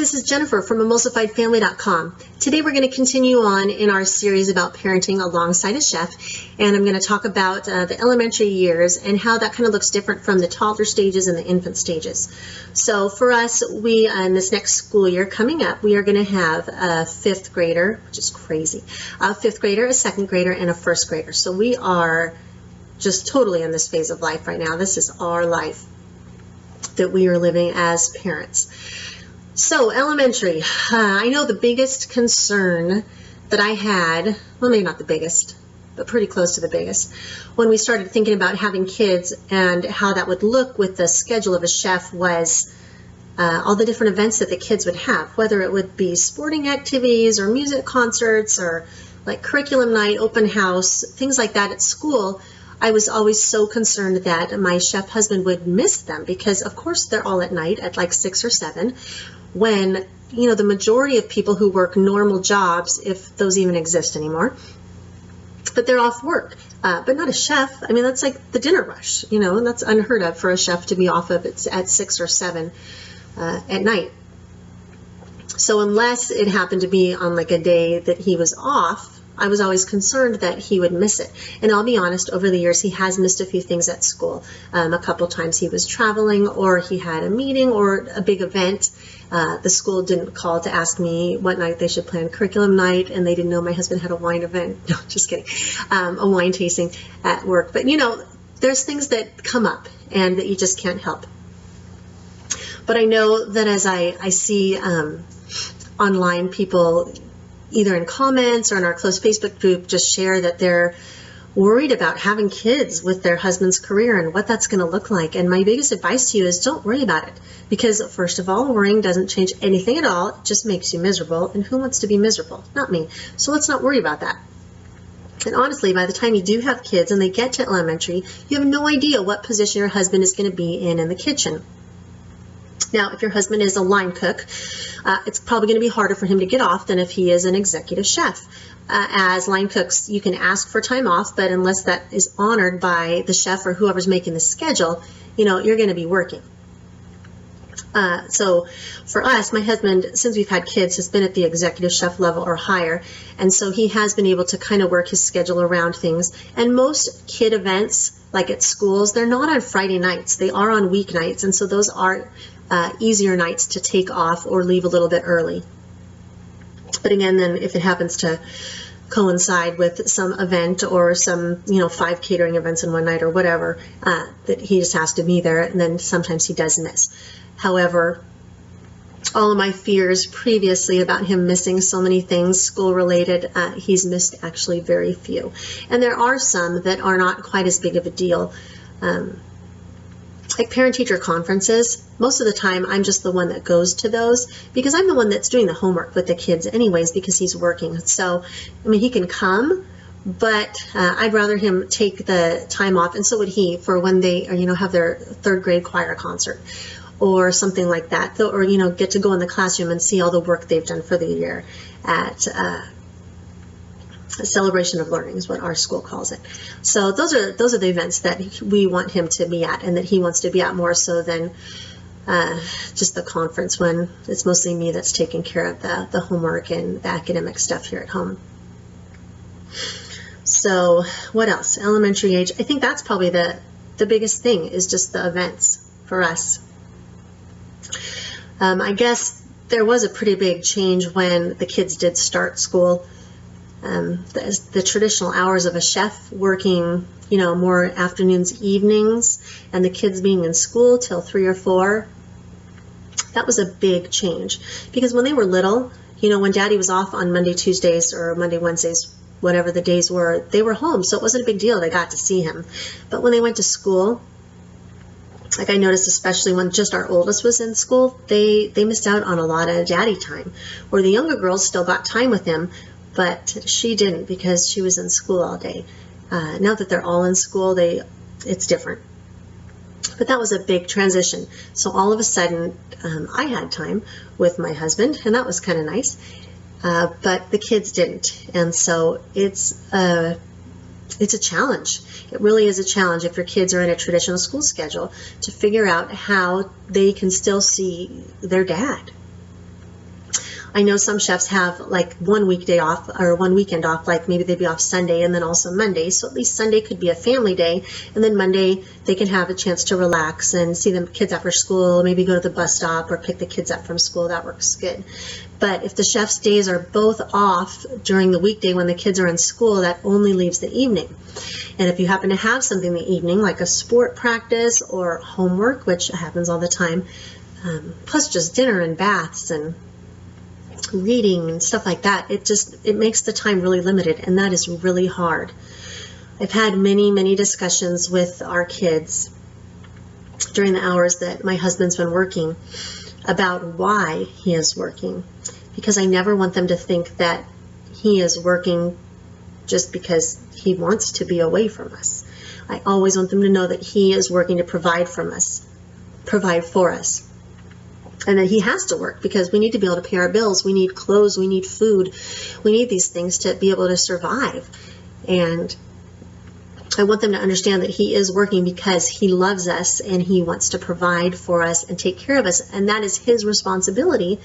this is Jennifer from emulsifiedfamily.com. Today we're going to continue on in our series about parenting alongside a chef, and I'm going to talk about the elementary years and how that kind of looks different from the toddler stages and the infant stages. So for us, we in this next school year coming up, we are going to have a fifth grader, which is crazy, a fifth grader, a second grader, and a first grader. So we are just totally in this phase of life right now. This is our life that we are living as parents. So elementary, I know the biggest concern that I had, well, maybe not the biggest, but pretty close to the biggest, when we started thinking about having kids and how that would look with the schedule of a chef was all the different events that the kids would have, whether it would be sporting activities or music concerts or like curriculum night, open house, things like that at school. I was always so concerned that my chef husband would miss them because, of course, they're all at night at like 6 or 7 when, you know, the majority of people who work normal jobs, if those even exist anymore, but they're off work. But not a chef. I mean, that's like the dinner rush, you know, and that's unheard of for a chef to be off of it at 6 or 7 at night. So unless it happened to be on like a day that he was off, I was always concerned that he would miss it. And I'll be honest, over the years, he has missed a few things at school. A couple times he was traveling or he had a meeting or a big event. The school didn't call to ask me what night they should plan curriculum night, and they didn't know my husband had a wine event. No, just kidding. A wine tasting at work. But, you know, there's things that come up and that you just can't help. But I know that as I see online people, either in comments or in our close Facebook group, just share that they're worried about having kids with their husband's career and what that's going to look like. And my biggest advice to you is don't worry about it. Because first of all, worrying doesn't change anything at all. It just makes you miserable. And who wants to be miserable? Not me. So let's not worry about that. And honestly, by the time you do have kids and they get to elementary, you have no idea what position your husband is going to be in the kitchen. Now, if your husband is a line cook, it's probably going to be harder for him to get off than if he is an executive chef. As line cooks, you can ask for time off, but unless that is honored by the chef or whoever's making the schedule, you know, you're going to be working. So for us, my husband, since we've had kids, has been at the executive chef level or higher. And so he has been able to kind of work his schedule around things. And most kid events, like at schools, they're not on Friday nights. They are on weeknights. And so those are easier nights to take off or leave a little bit early. But again, then if it happens to coincide with some event or some, you know, 5 catering events in one night or whatever, that he just has to be there, and then sometimes he does miss. However, all of my fears previously about him missing so many things school related, he's missed actually very few. And there are some that are not quite as big of a deal. Like parent-teacher conferences, most of the time I'm just the one that goes to those because I'm the one that's doing the homework with the kids anyways because he's working. So, I mean, he can come, but I'd rather him take the time off, and so would he, for when they, you know, have their 3rd grade choir concert or something like that, or, you know, get to go in the classroom and see all the work they've done for the year at Celebration of Learning is what our school calls it. So those are the events that we want him to be at and that he wants to be at more so than just the conference when it's mostly me that's taking care of the homework and the academic stuff here at home. So what else? Elementary age. I think that's probably the biggest thing is just the events for us. I guess there was a pretty big change when the kids did start school. The traditional hours of a chef working, you know, more afternoons, evenings, and the kids being in school till 3 or 4, that was a big change. Because when they were little, you know, when Daddy was off on Monday, Tuesdays, or Monday, Wednesdays, whatever the days were, they were home, so it wasn't a big deal. They got to see him. But when they went to school, like I noticed, especially when just our oldest was in school, they missed out on a lot of Daddy time. Or the younger girls still got time with him, but she didn't because she was in school all day. Now that they're all in school, it's different. But that was a big transition. So all of a sudden, I had time with my husband, and that was kind of nice. But the kids didn't. And so it's a challenge. It really is a challenge if your kids are in a traditional school schedule to figure out how they can still see their dad. I know some chefs have like one weekday off or one weekend off, like maybe they'd be off Sunday and then also Monday. So at least Sunday could be a family day, and then Monday they can have a chance to relax and see the kids after school, maybe go to the bus stop or pick the kids up from school. That works good. But if the chef's days are both off during the weekday when the kids are in school, that only leaves the evening. And if you happen to have something in the evening, like a sport practice or homework, which happens all the time, plus just dinner and baths and reading and stuff like that, it makes the time really limited, and that is really hard. I've had many discussions with our kids during the hours that my husband's been working about why he is working, because I never want them to think that he is working just because he wants to be away from us. I always want them to know that he is working to provide for us, and that he has to work because we need to be able to pay our bills. We need clothes, we need food, we need these things to be able to survive. And I want them to understand that he is working because he loves us and he wants to provide for us and take care of us, and that is his responsibility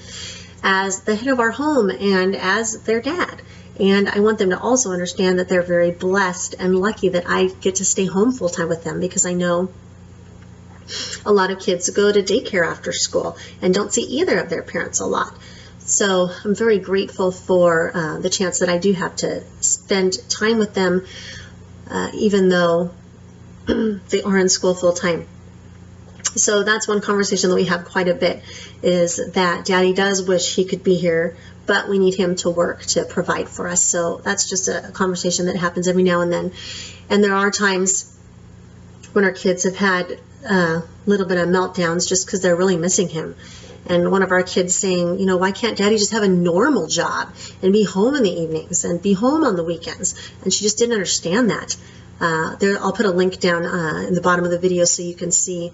as the head of our home and as their dad. And I want them to also understand that they're very blessed and lucky that I get to stay home full time with them, because I know a lot of kids go to daycare after school and don't see either of their parents a lot. So I'm very grateful for the chance that I do have to spend time with them, even though they are in school full time. So that's one conversation that we have quite a bit, is that Daddy does wish he could be here, but we need him to work to provide for us. So that's just a conversation that happens every now and then. And there are times when our kids have had a little bit of meltdowns just because they're really missing him. And one of our kids saying, why can't Daddy just have a normal job and be home in the evenings and be home on the weekends? And she just didn't understand that. I'll put a link down in the bottom of the video so you can see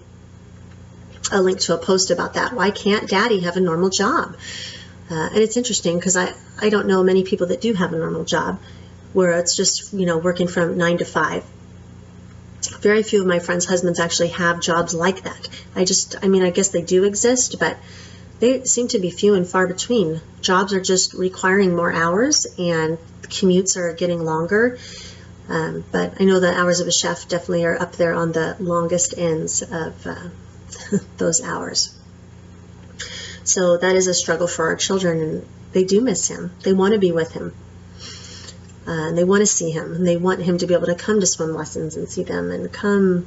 a link to a post about that. Why can't Daddy have a normal job? And it's interesting because I don't know many people that do have a normal job where it's just, working from 9 to 5. Very few of my friends' husbands actually have jobs like that. I guess they do exist, but they seem to be few and far between. Jobs are just requiring more hours, and commutes are getting longer. But I know the hours of a chef definitely are up there on the longest ends of those hours. So that is a struggle for our children, and they do miss him. They want to be with him. And they want to see him, and they want him to be able to come to swim lessons and see them, and come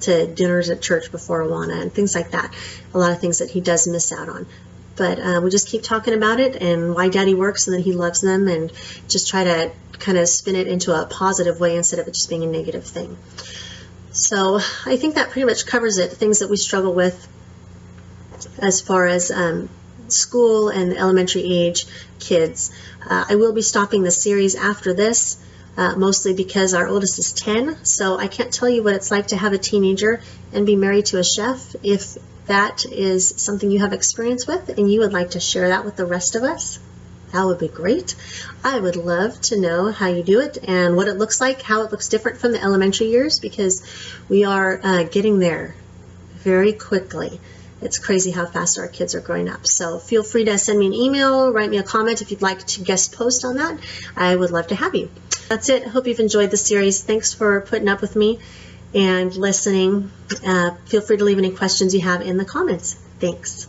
to dinners at church before Awana and things like that. A lot of things that he does miss out on. But we just keep talking about it and why Daddy works and that he loves them, and just try to kind of spin it into a positive way instead of it just being a negative thing. So I think that pretty much covers it, things that we struggle with as far as school and elementary age kids. I will be stopping the series after this, mostly because our oldest is 10, so I can't tell you what it's like to have a teenager and be married to a chef. If that is something you have experience with and you would like to share that with the rest of us, that would be great. I would love to know how you do it and what it looks like, how it looks different from the elementary years, because we are getting there very quickly. It's crazy how fast our kids are growing up. So feel free to send me an email, write me a comment if you'd like to guest post on that. I would love to have you. That's it. I hope you've enjoyed the series. Thanks for putting up with me and listening. Feel free to leave any questions you have in the comments. Thanks.